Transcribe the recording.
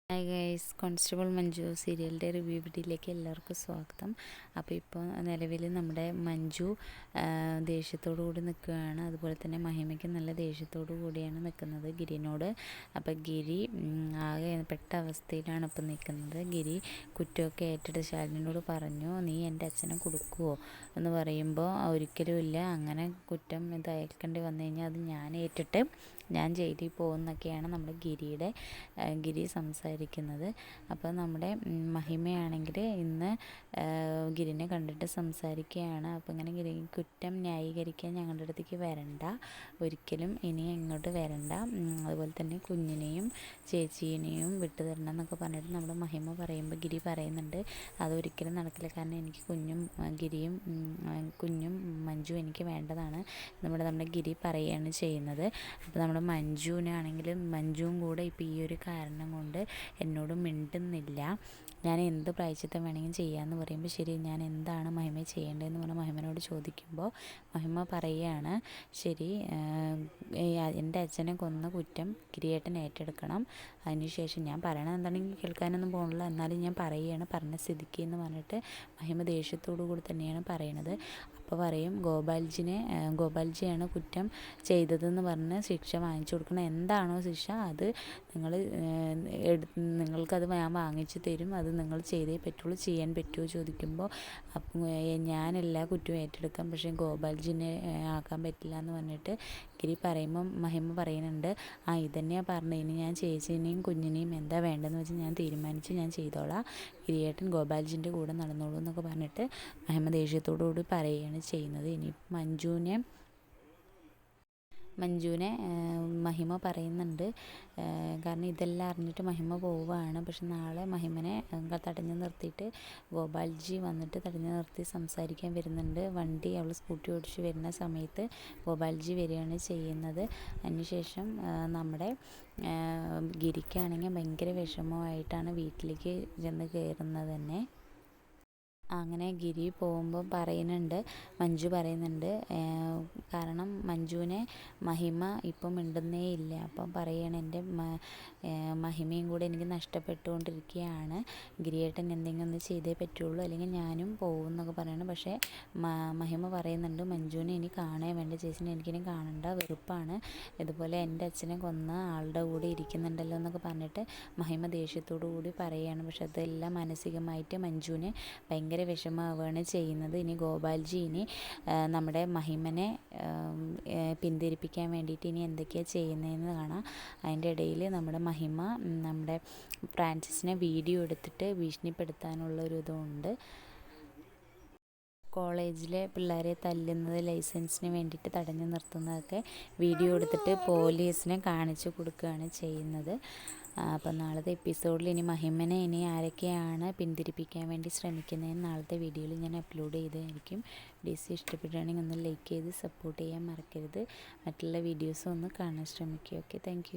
Hi guys, constable Manju സീരിയലിൻ്റെ review വീഡിയോയിലേക്ക് എല്ലാവർക്കും സ്വാഗതം. അപ്പോൾ ഇപ്പോൾ നിലവിൽ നമ്മുടെ മഞ്ജു ദേഷ്യത്തോടു കൂടി നിൽക്കുകയാണ്. അതുപോലെ തന്നെ മഹിമയ്ക്ക് നല്ല ദേഷ്യത്തോടു കൂടിയാണ് നിൽക്കുന്നത് ഗിരിനോട്. അപ്പോൾ ഗിരി ആകെ പെട്ട അവസ്ഥയിലാണ് ഇപ്പം നിൽക്കുന്നത്. ഗിരി കുറ്റമൊക്കെ ഏറ്റെടുത്ത് ശാലിനോട് പറഞ്ഞു, നീ എൻ്റെ അച്ഛനെ കൊടുക്കുമോ എന്ന് പറയുമ്പോൾ ഒരിക്കലും ഇല്ല, അങ്ങനെ കുറ്റം ഇത് അയക്കേണ്ടി വന്നു കഴിഞ്ഞാൽ അത് ഞാൻ ഏറ്റിട്ട് ഞാൻ ജയിലിൽ പോകുമെന്നൊക്കെയാണ് നമ്മുടെ ഗിരി സംസാരിക്കുന്നത്. അപ്പോൾ നമ്മുടെ മഹിമയാണെങ്കിൽ ഇന്ന് ഗിരിനെ കണ്ടിട്ട് സംസാരിക്കുകയാണ്. അപ്പോൾ ഇങ്ങനെ കുറ്റം ന്യായീകരിക്കാൻ ഞങ്ങളുടെ അടുത്തേക്ക് വരണ്ട, ഒരിക്കലും ഇനി ഇങ്ങോട്ട് വരണ്ട, അതുപോലെ തന്നെ കുഞ്ഞിനെയും ചേച്ചീനെയും വിട്ടു തരണം എന്നൊക്കെ പറഞ്ഞിട്ട് നമ്മുടെ മഹിമ പറയുമ്പോൾ ഗിരി പറയുന്നുണ്ട്, അതൊരിക്കലും നടക്കില്ല, കാരണം എനിക്ക് കുഞ്ഞും മഞ്ജു എനിക്ക് വേണ്ടതാണ് നമ്മുടെ ഗിരി പറയുകയാണ് ചെയ്യുന്നത്. അപ്പോൾ നമ്മുടെ മഞ്ജുവിനാണെങ്കിലും മഞ്ജുവും കൂടെ ഇപ്പോൾ ഈ ഒരു കാരണം കൊണ്ട് എന്നോട് മിണ്ടുന്നില്ല. ഞാൻ എന്ത് പ്രായശ്ചിത്തം വേണമെങ്കിലും ചെയ്യാമെന്ന് പറയുമ്പോൾ ശരി, ഞാൻ എന്താണ് മഹിമ ചെയ്യേണ്ടതെന്ന് പറഞ്ഞാൽ മഹിമനോട് ചോദിക്കുമ്പോൾ മഹിമ പറയുകയാണ്, ശരി, എൻ്റെ അച്ഛനെ കൊന്ന കുറ്റം ഗിരിയേട്ടൻ ഏറ്റെടുക്കണം. അതിനുശേഷം ഞാൻ പറയണത് എന്താണെങ്കിൽ കേൾക്കാനൊന്നും പോകണില്ല, എന്നാലും ഞാൻ പറയുകയാണ്, പറഞ്ഞ സ്ഥിതിക്ക് എന്ന് പറഞ്ഞിട്ട് മഹിമ ദേഷ്യത്തോടു കൂടി തന്നെയാണ് പറയണത്. അപ്പോൾ പറയും, ഗോപാൽജിയാണ് കുറ്റം ചെയ്തതെന്ന് പറഞ്ഞ് ശിക്ഷ വാങ്ങിച്ചു കൊടുക്കണം, എന്താണോ ശിക്ഷ അത് നിങ്ങൾക്കത് ഞാൻ വാങ്ങിച്ചു തരും, അത് നിങ്ങൾ ചെയ്തേ പറ്റുള്ളൂ, ചെയ്യാൻ പറ്റുമോ ചോദിക്കുമ്പോൾ അപ്പം ഞാൻ എല്ലാ കുറ്റവും ഏറ്റെടുക്കാം, പക്ഷേ ഗോപാൽജിനെ ആക്കാൻ പറ്റില്ല എന്ന് പറഞ്ഞിട്ട് ഗിരി പറയുമ്പം മഹിമ പറയുന്നുണ്ട്, ഇതന്നെയാണ് പറഞ്ഞത്, ഇനി ഞാൻ ചേച്ചീനെയും കുഞ്ഞിനെയും എന്താ വേണ്ടതെന്ന് വെച്ചാൽ ഞാൻ തീരുമാനിച്ച് ഞാൻ ചെയ്തോളാം, ഗിരിയേട്ടൻ ഗോപാൽജിൻ്റെ കൂടെ നടന്നോളൂ എന്നൊക്കെ പറഞ്ഞിട്ട് മഹിമ ദേഷ്യത്തോടു കൂടി പറയുകയാണ് ചെയ്യുന്നത്. ഇനി മഞ്ജുവിനെ മഹിമ പറയുന്നുണ്ട്, കാരണം ഇതെല്ലാം അറിഞ്ഞിട്ട് മഹിമ പോവുകയാണ്. പക്ഷെ നാളെ മഹിമനെ തടഞ്ഞു നിർത്തിയിട്ട് ഗോപാൽജി വന്നിട്ട് തടഞ്ഞു നിർത്തി സംസാരിക്കാൻ വരുന്നുണ്ട്. വണ്ടി അവൾ സ്കൂട്ടി ഓടിച്ച് വരുന്ന സമയത്ത് ഗോപാൽജി വരികയാണ് ചെയ്യുന്നത്. അതിനുശേഷം നമ്മുടെ ഗിരിക്കാണെങ്കിൽ ഭയങ്കര വിഷമമായിട്ടാണ് വീട്ടിലേക്ക് ചെന്ന് കയറുന്നത് തന്നെ. അങ്ങനെ ഗിരി പോകുമ്പോൾ മഞ്ജു പറയുന്നുണ്ട്, കാരണം മഞ്ജുവിനെ മഹിമ ഇപ്പം മിണ്ടുന്നേ ഇല്ല. അപ്പം പറയണം, എൻ്റെ മഹിമയും കൂടെ എനിക്ക് നഷ്ടപ്പെട്ടുകൊണ്ടിരിക്കുകയാണ്, ഗിരിയേട്ടൻ എന്തെങ്കിലും ഒന്ന് ചെയ്തേ പറ്റുള്ളൂ, അല്ലെങ്കിൽ ഞാനും പോകും എന്നൊക്കെ പറയണം. പക്ഷേ മഹിമ പറയുന്നുണ്ട്, മഞ്ജുവിനെ ഇനി കാണേ വേണ്ട, ചേച്ചിനെ എനിക്കിനി കാണണ്ട, വെറുപ്പാണ്, ഇതുപോലെ എൻ്റെ അച്ഛനെ കൊന്ന ആളുടെ കൂടെ ഇരിക്കുന്നുണ്ടല്ലോ എന്നൊക്കെ പറഞ്ഞിട്ട് മഹിമ ദേഷ്യത്തോടു കൂടി പറയുകയാണ്. പക്ഷെ അതെല്ലാം മാനസികമായിട്ട് മഞ്ജുവിനെ ഭയങ്കര വിഷമമാവുകയാണ് ചെയ്യുന്നത്. ഇനി ഗോപാൽജി നമ്മുടെ മഹിമനെ പിന്തിരിപ്പിക്കാൻ വേണ്ടിയിട്ട് ഇനി എന്തൊക്കെയാണ് ചെയ്യുന്നതെന്ന് കാണാം. അതിൻ്റെ ഇടയിൽ നമ്മുടെ മഹിമ നമ്മുടെ ഫ്രാൻസിസിനെ വീഡിയോ എടുത്തിട്ട് ഭീഷണിപ്പെടുത്താനുള്ളൊരു ഇതുണ്ട്. കോളേജിലെ പിള്ളേരെ തല്ലുന്നത്, ലൈസൻസിന് വേണ്ടിയിട്ട് തടഞ്ഞു നിർത്തുന്നതൊക്കെ വീഡിയോ എടുത്തിട്ട് പോലീസിനെ കാണിച്ചു കൊടുക്കുകയാണ് ചെയ്യുന്നത്. അപ്പോൾ നാളത്തെ എപ്പിസോഡിൽ ഇനി ആരൊക്കെയാണ് പിന്തിരിപ്പിക്കാൻ വേണ്ടി ശ്രമിക്കുന്നതെന്ന് നാളത്തെ വീഡിയോയിൽ ഞാൻ അപ്ലോഡ് ചെയ്തതായിരിക്കും. വീഡിയോസ് ഇഷ്ടപ്പെടുകയാണെങ്കിൽ ഒന്ന് ലൈക്ക് ചെയ്ത് സപ്പോർട്ട് ചെയ്യാൻ മറക്കരുത്. മറ്റുള്ള വീഡിയോസും ഒന്ന് കാണാൻ ശ്രമിക്കുക. Okay, thank